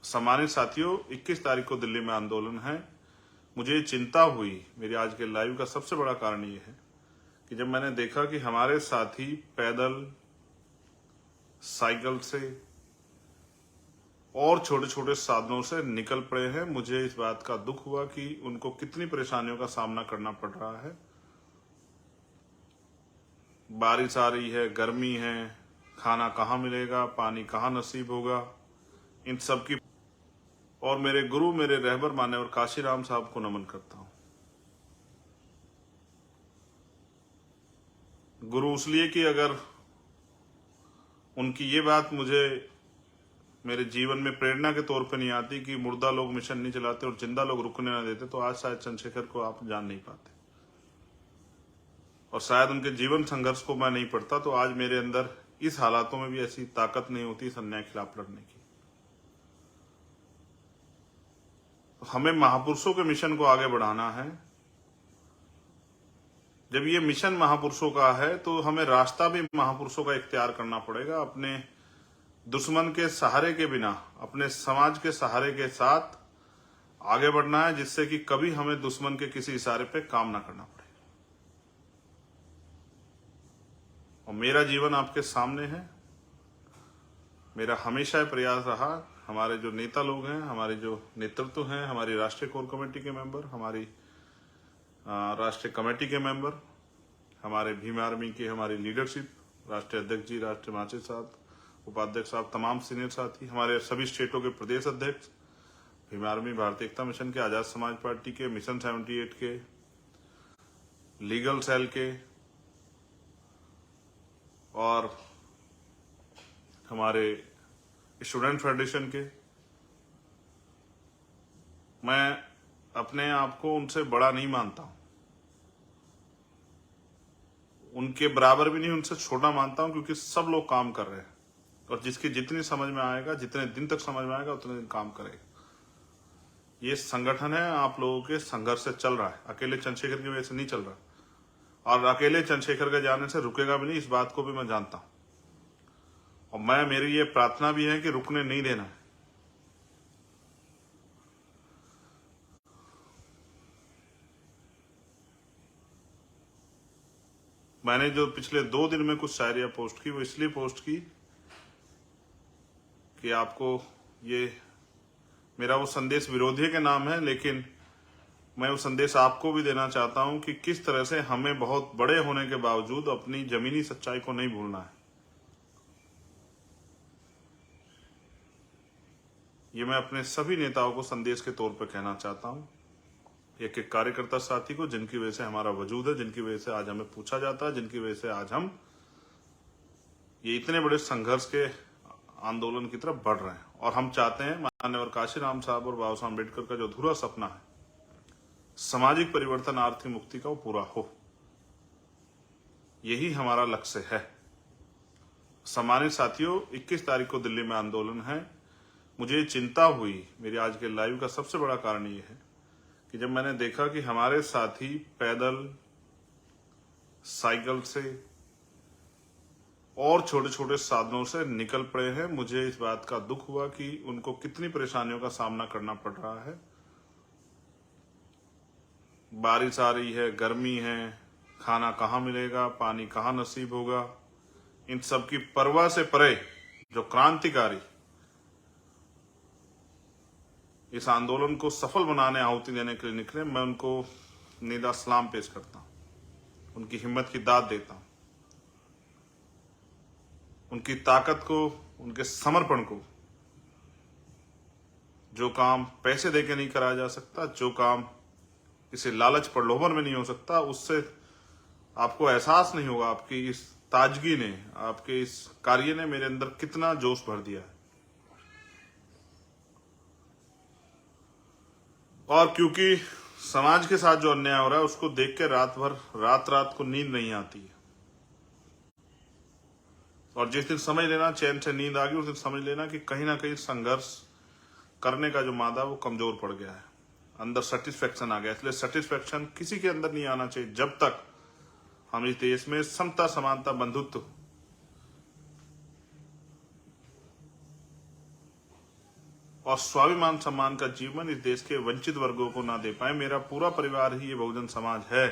सम्मानित साथियों, 21 तारीख को दिल्ली में आंदोलन है। मुझे चिंता हुई, मेरे आज के लाइव का सबसे बड़ा कारण ये है कि जब मैंने देखा कि हमारे साथी पैदल, साइकिल से और छोटे छोटे साधनों से निकल पड़े हैं, मुझे इस बात का दुख हुआ कि उनको कितनी परेशानियों का सामना करना पड़ रहा है। बारिश आ रही है, गर्मी है, खाना कहाँ मिलेगा, पानी कहाँ नसीब होगा, इन सब की। और मेरे गुरु, मेरे रहबर मान्यवर काशीराम साहब को नमन करता हूं। गुरु इसलिए कि अगर उनकी ये बात मुझे मेरे जीवन में प्रेरणा के तौर पे नहीं आती कि मुर्दा लोग मिशन नहीं चलाते और जिंदा लोग रुकने ना देते, तो आज शायद चंद्रशेखर को आप जान नहीं पाते, और शायद उनके जीवन संघर्ष को मैं नहीं पढ़ता तो आज मेरे अंदर इस हालातों में भी ऐसी ताकत नहीं होती इस अन्याय के खिलाफ लड़ने की। हमें महापुरुषों के मिशन को आगे बढ़ाना है। जब ये मिशन महापुरुषों का है तो हमें रास्ता भी महापुरुषों का इख्तियार करना पड़ेगा। अपने दुश्मन के सहारे के बिना, अपने समाज के सहारे के साथ आगे बढ़ना है, जिससे कि कभी हमें दुश्मन के किसी इशारे पे काम ना करना पड़े। और मेरा जीवन आपके सामने है। मेरा हमेशा प्रयास रहा, हमारे जो नेता लोग हैं, हमारे जो नेतृत्व हैं, हमारी राष्ट्रीय कोर कमेटी के मेंबर, हमारी राष्ट्रीय कमेटी के मेंबर, हमारे भीम आर्मी की हमारी लीडरशिप, राष्ट्रीय अध्यक्ष जी, राष्ट्रीय महासचिव साहब, उपाध्यक्ष साहब, तमाम सीनियर साथी, हमारे सभी स्टेटों के प्रदेश अध्यक्ष, भीम आर्मी, भारतीय एकता मिशन के, आजाद समाज पार्टी के, मिशन 78 के, लीगल सेल के, और हमारे स्टूडेंट फेडरेशन के। मैं अपने आप को उनसे बड़ा नहीं मानता हूं, उनके बराबर भी नहीं, उनसे छोटा मानता हूं, क्योंकि सब लोग काम कर रहे हैं और जिसकी जितनी समझ में आएगा, जितने दिन तक समझ में आएगा, उतने दिन काम करेगा। ये संगठन है, आप लोगों के संघर्ष से चल रहा है, अकेले चंद्रशेखर की वजह से नहीं चल रहा, और अकेले चंद्रशेखर के जाने से रुकेगा भी नहीं, इस बात को भी मैं जानता हूं। और मेरी ये प्रार्थना भी है कि रुकने नहीं देना है। मैंने जो पिछले 2 दिन में कुछ शायरियां पोस्ट की, वो इसलिए पोस्ट की कि आपको ये मेरा वो संदेश विरोधी के नाम है, लेकिन मैं वो संदेश आपको भी देना चाहता हूं कि किस तरह से हमें बहुत बड़े होने के बावजूद अपनी जमीनी सच्चाई को नहीं भूलना है। ये मैं अपने सभी नेताओं को संदेश के तौर पर कहना चाहता हूं, एक एक कार्यकर्ता साथी को, जिनकी वजह से हमारा वजूद है, जिनकी वजह से आज हमें पूछा जाता है, जिनकी वजह से आज हम ये इतने बड़े संघर्ष के आंदोलन की तरफ बढ़ रहे हैं। और हम चाहते हैं माननीय काशीराम साहब और बाबा साहब अम्बेडकर का जो अधूरा सपना है, सामाजिक परिवर्तन, आर्थिक मुक्ति का, वो पूरा हो। यही हमारा लक्ष्य है। सम्मानित साथियों, 21 तारीख को दिल्ली में आंदोलन है। मुझे चिंता हुई, मेरे आज के लाइव का सबसे बड़ा कारण ये है कि जब मैंने देखा कि हमारे साथी पैदल, साइकिल से और छोटे छोटे साधनों से निकल पड़े हैं, मुझे इस बात का दुख हुआ कि उनको कितनी परेशानियों का सामना करना पड़ रहा है। बारिश आ रही है, गर्मी है, खाना कहाँ मिलेगा, पानी कहाँ नसीब होगा, इन सब की परवाह से परे जो क्रांतिकारी इस आंदोलन को सफल बनाने, आहुति देने के लिए निकले, मैं उनको निदा सलाम पेश करता हूं, उनकी हिम्मत की दाद देता हूं, उनकी ताकत को, उनके समर्पण को। जो काम पैसे देके नहीं कराया जा सकता, जो काम किसी लालच प्रलोभन में नहीं हो सकता, उससे आपको एहसास नहीं होगा, आपकी इस ताजगी ने, आपके इस कार्य ने मेरे अंदर कितना जोश भर दिया है। और क्योंकि समाज के साथ जो अन्याय हो रहा है, उसको देख के रात को नींद नहीं आती है। और जिस दिन समझ लेना चैन से नींद आ गई, उस दिन समझ लेना कि कहीं ना कहीं संघर्ष करने का जो मादा वो कमजोर पड़ गया है, अंदर सेटिस्फेक्शन आ गया। इसलिए सेटिस्फेक्शन किसी के अंदर नहीं आना चाहिए जब तक हम इस देश में समता, समानता, बंधुत्व और स्वाभिमान सम्मान का जीवन इस देश के वंचित वर्गों को ना दे पाए। मेरा पूरा परिवार ही ये बहुजन समाज है।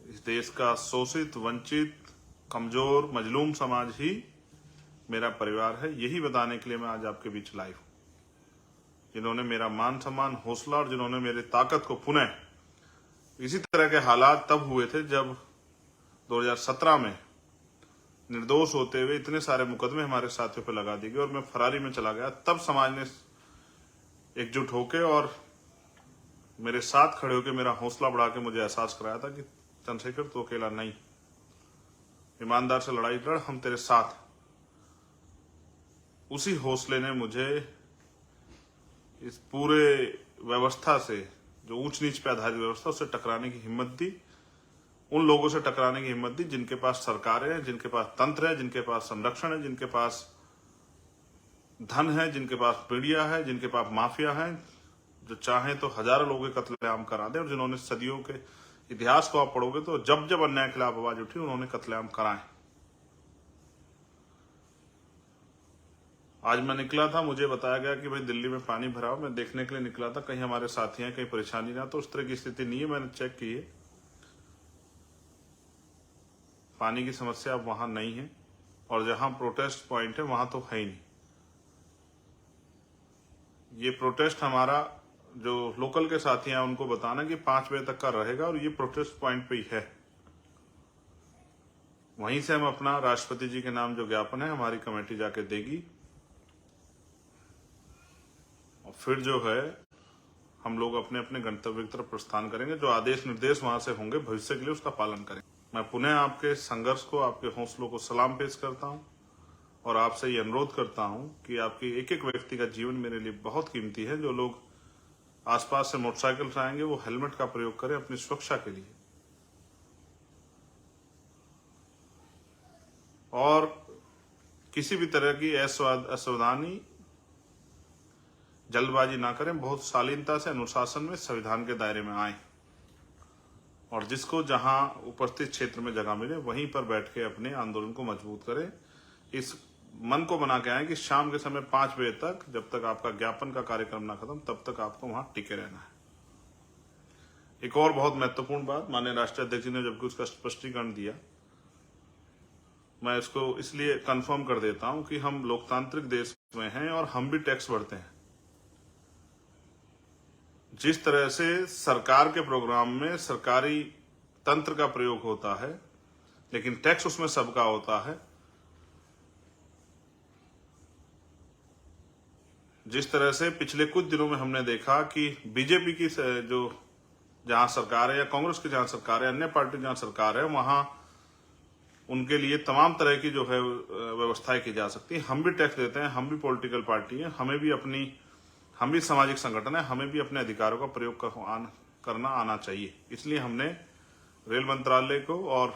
इस देश का शोषित, वंचित, कमजोर, मजलूम समाज ही मेरा परिवार है। यही बताने के लिए मैं आज आपके बीच लाइव हूं। जिन्होंने मेरा मान सम्मान, हौसला और जिन्होंने मेरी ताकत को पुनः, इसी तरह के हालात तब हुए थे जब 2017 में निर्दोष होते हुए इतने सारे मुकदमे हमारे साथियों पर लगा दिए गए और मैं फरारी में चला गया। तब समाज ने एकजुट होकर और मेरे साथ खड़े होकर मेरा हौसला बढ़ा के मुझे एहसास कराया था कि चंद्रशेखर तू अकेला नहीं, ईमानदार से लड़ाई लड़, हम तेरे साथ। उसी हौसले ने मुझे इस पूरे व्यवस्था से, जो ऊंच नीच पे आधारित व्यवस्था, उससे टकराने की हिम्मत दी। उन लोगों से टकराने की हिम्मत दी जिनके पास सरकारें हैं, जिनके पास तंत्र है, जिनके पास संरक्षण है, जिनके पास धन है, जिनके पास मीडिया है, जिनके पास माफिया है, जो चाहे तो हजारों लोगों के कत्लेआम करा दे। और जिन्होंने सदियों के इतिहास को आप पढ़ोगे तो जब जब अन्याय के खिलाफ आवाज उठी उन्होंने कत्लेआम कराए। आज मैं निकला था, मुझे बताया गया कि भाई दिल्ली में पानी भरा हो। मैं देखने के लिए निकला था कहीं हमारे साथी हैं, कहीं परेशानी ना। तो उस तरह की स्थिति नहीं है। मैंने चेक की है, पानी की समस्या अब वहां नहीं है। और जहां प्रोटेस्ट पॉइंट है वहां तो है ही नहीं। ये प्रोटेस्ट हमारा जो लोकल के साथी हैं उनको बताना कि 5 बजे तक का रहेगा और ये प्रोटेस्ट पॉइंट पे ही है। वहीं से हम अपना राष्ट्रपति जी के नाम जो ज्ञापन है हमारी कमेटी जाके देगी और फिर जो है हम लोग अपने अपने गंतव्य की तरफ प्रस्थान करेंगे। जो आदेश निर्देश वहां से होंगे भविष्य के लिए उसका पालन करेंगे। मैं पुनः आपके संघर्ष को, आपके हौसलों को सलाम पेश करता हूं और आपसे ये अनुरोध करता हूं कि आपकी एक एक व्यक्ति का जीवन मेरे लिए बहुत कीमती है। जो लोग आसपास से मोटरसाइकिल से आएंगे वो हेलमेट का प्रयोग करें अपनी सुरक्षा के लिए और किसी भी तरह की असावधानी, जल्दबाजी ना करें। बहुत शालीनता से, अनुशासन में, संविधान के दायरे में आए और जिसको जहां उपस्थित क्षेत्र में जगह मिले वहीं पर बैठ के अपने आंदोलन को मजबूत करें। इस मन को बना के आए कि शाम के समय 5 बजे तक, जब तक आपका ज्ञापन का कार्यक्रम ना खत्म, तब तक आपको वहां टिके रहना है। एक और बहुत महत्वपूर्ण बात, माननीय राष्ट्रीय अध्यक्ष जी ने जबकि उसका स्पष्टीकरण दिया, मैं इसको इसलिए कंफर्म कर देता हूं कि हम लोकतांत्रिक देश में हैं और हम भी टैक्स भरते हैं। जिस तरह से सरकार के प्रोग्राम में सरकारी तंत्र का प्रयोग होता है लेकिन टैक्स उसमें सबका होता है, जिस तरह से पिछले कुछ दिनों में हमने देखा कि बीजेपी की जो जहां सरकार है या कांग्रेस की जहां सरकार है, अन्य पार्टी जहां सरकार है, वहां उनके लिए तमाम तरह की जो है व्यवस्थाएं की जा सकती है। हम भी टैक्स देते हैं, हम भी पॉलिटिकल पार्टी हैं, हम भी सामाजिक संगठन है, हमें भी अपने अधिकारों का प्रयोग करना आना चाहिए। इसलिए हमने रेल मंत्रालय को और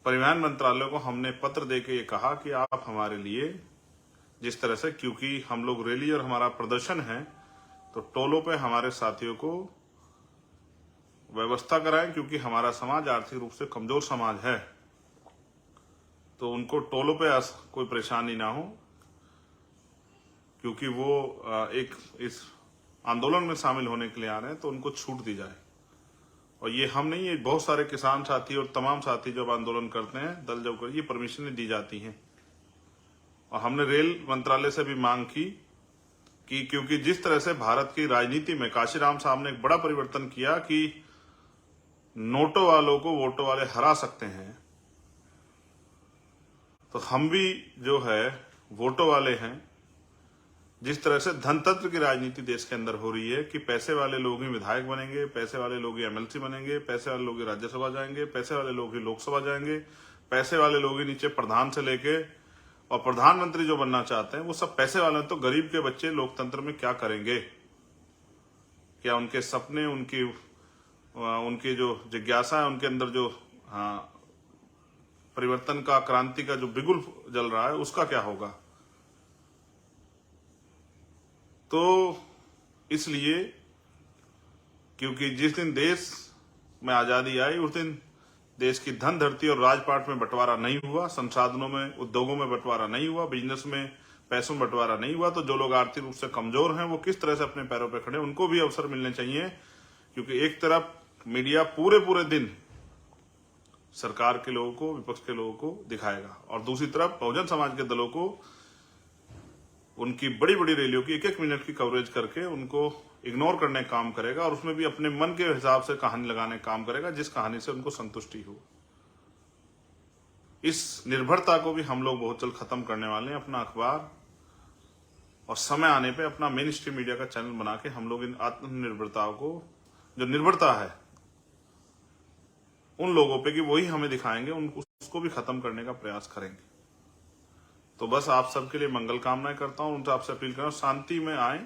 परिवहन मंत्रालय को हमने पत्र देके ये कहा कि आप हमारे लिए जिस तरह से, क्योंकि हम लोग रैली और हमारा प्रदर्शन है तो टोलों पे हमारे साथियों को व्यवस्था कराएं, क्योंकि हमारा समाज आर्थिक रूप से कमजोर समाज है तो उनको टोलों पे कोई परेशानी ना हो, क्योंकि वो एक इस आंदोलन में शामिल होने के लिए आ रहे हैं तो उनको छूट दी जाए। और ये हम नहीं, ये बहुत सारे किसान साथी और तमाम साथी जब आंदोलन करते हैं दल जब कर, ये परमिशनें दी जाती हैं। और हमने रेल मंत्रालय से भी मांग की कि क्योंकि जिस तरह से भारत की राजनीति में काशीराम साहब ने एक बड़ा परिवर्तन किया कि नोटों वालों को वोटों वाले हरा सकते हैं, तो हम भी जो है वोटों वाले हैं। जिस तरह से धनतंत्र की राजनीति देश के अंदर हो रही है कि पैसे वाले लोग ही विधायक बनेंगे, पैसे वाले लोग ही एमएलसी बनेंगे, पैसे वाले लोग ही राज्यसभा जाएंगे, पैसे वाले लोग ही लोकसभा जाएंगे, पैसे वाले लोग ही नीचे प्रधान से लेके और प्रधानमंत्री जो बनना चाहते हैं वो सब पैसे वाले हैं। तो गरीब के बच्चे लोकतंत्र में क्या करेंगे? क्या उनके सपने, उनकी जो जिज्ञासा है, उनके अंदर जो परिवर्तन का, क्रांति का जो बिगुल जल रहा है, उसका क्या होगा? तो इसलिए, क्योंकि जिस दिन देश में आजादी आई उस दिन देश की धन धरती और राजपाट में बंटवारा नहीं हुआ, संसाधनों में, उद्योगों में बंटवारा नहीं हुआ, बिजनेस में पैसों में बंटवारा नहीं हुआ, तो जो लोग आर्थिक रूप से कमजोर हैं वो किस तरह से अपने पैरों पर खड़े, उनको भी अवसर मिलने चाहिए। क्योंकि एक तरफ मीडिया पूरे दिन सरकार के लोगों को, विपक्ष के लोगों को दिखाएगा, और दूसरी तरफ बहुजन समाज के दलों को उनकी बड़ी बड़ी रैलियों की 1-1 मिनट की कवरेज करके उनको इग्नोर करने का काम करेगा, और उसमें भी अपने मन के हिसाब से कहानी लगाने का काम करेगा, जिस कहानी से उनको संतुष्टि हो। इस निर्भरता को भी हम लोग बहुत जल्द खत्म करने वाले हैं। अपना अखबार और समय आने पे अपना मेन स्ट्रीम मीडिया का चैनल बना के हम लोग इन आत्मनिर्भरताओं को, जो निर्भरता है उन लोगों पे कि वही हमें दिखाएंगे, उसको भी खत्म करने का प्रयास करेंगे। तो बस आप सबके लिए मंगल कामनाएं करता हूं, उनसे आपसे अपील कर रहा हूं, शांति में आए,